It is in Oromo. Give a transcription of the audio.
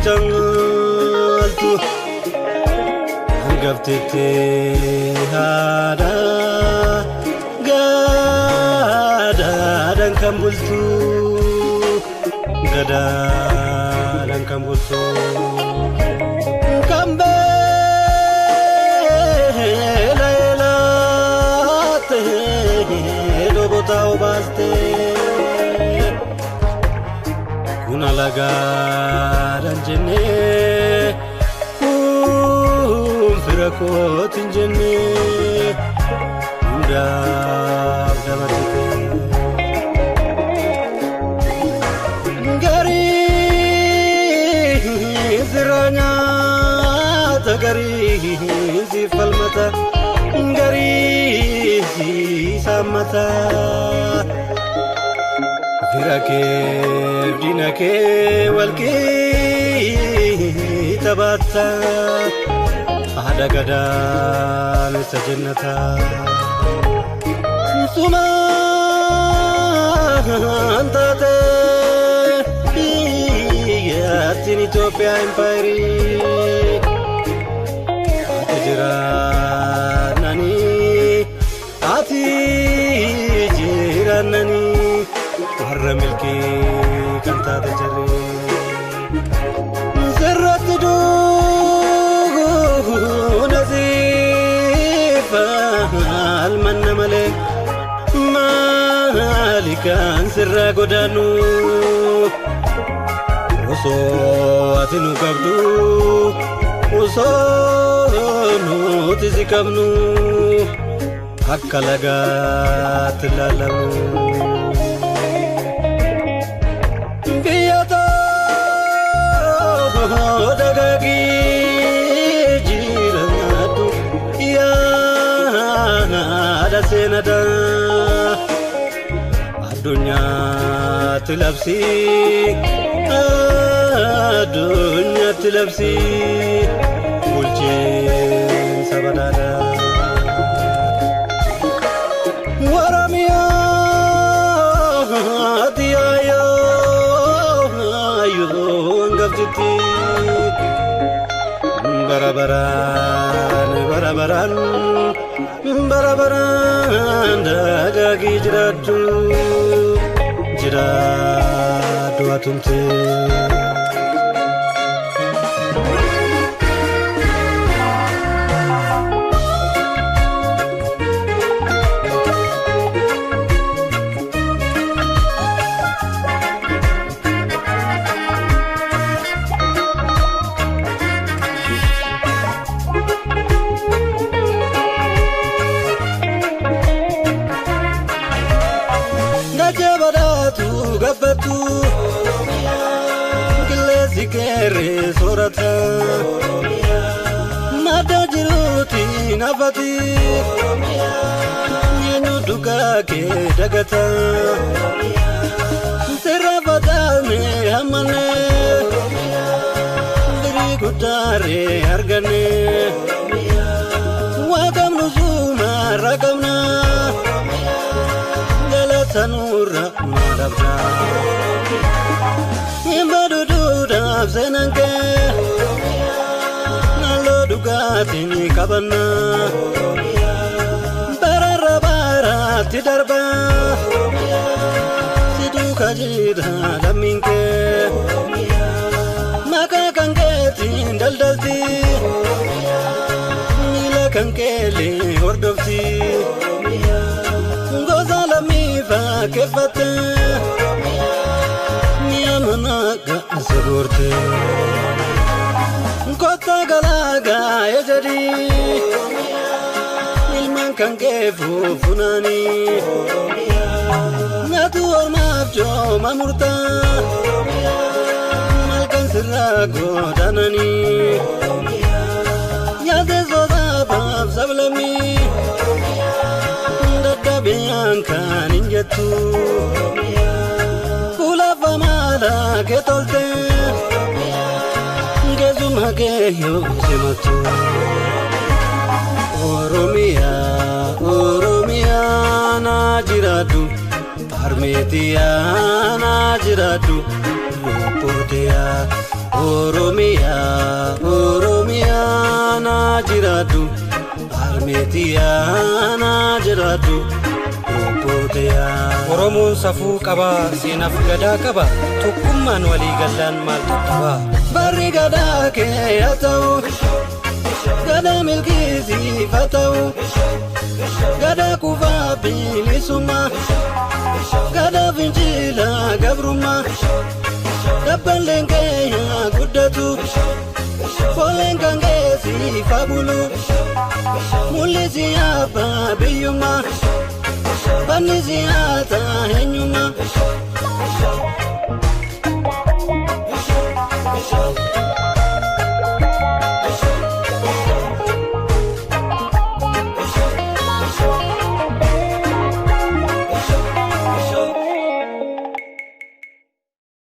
jangaltu Angaftete hada Gada dan kambultu Gada dan kambultu Kambe lailate Lobotao baste Kunalaga dan jene Firakot jene Udah damatite Gari ziranya Tagari zifal mata Gari samata Firake dinake walki tabata Ada gadan sajennata Suma antate Yatin Ethiopia Empire Jiranani Ati jiranani Warra milki kanta tajari Zerrat dugu nazifa Almanna malik Malikan sirra godanu Oso atinu kabdu Oso nuti zikabnu Akka lagat lalamu Biyata dagagi jiratu Ya ada senada Adunya tilapsi Adunya tilapsi Bulcin sabadada Waramia Tiayo Ayo Angaftiti Barabaran Dagagi jiratu Jiratu atumte Gabatu Gilesi kere sorata Nada jiruti nafati Nyenu duka ke dagata Serabadane hamane Diri kutare hargane Wakam nuzuma rakamna Tanura madabda Imbadudu dabzenanke Nalo dugatini kabana Bararabara tidarba Sidu kajida laminke Maka kanketi daldalti Nila kankeli hordofti Kefate Niyamanaga Saburte Kota galaga ejadi Ilman kan kefu funani Natu ormabjo mamurta Malkan sirrago danani Yade zoda bab sablami Bianca ninjatu Kula famada ke tolte Gezuma ke yo sematu Oromia Oromia najiratu Harmetia najiratu Luputia Oromiyaa Oromiyaa na jiraatu Armeetiyaa na jiraatu Obbooteyaa. Oromoon safuu qabaa seenaaf gadaa qaba tokkummaan walii gallaan maal tattaba. Barri gadaa kee haa ta'u gadaa milkiisiif haa ta'u gadaa kufaa bilisummaa gadaa fincilaa gabrummaa dabballeen keenya guddatu foleen kan keessiif haa bulu mul'isi abbaa biyyummaa fannisi haa ta'u eenyummaa.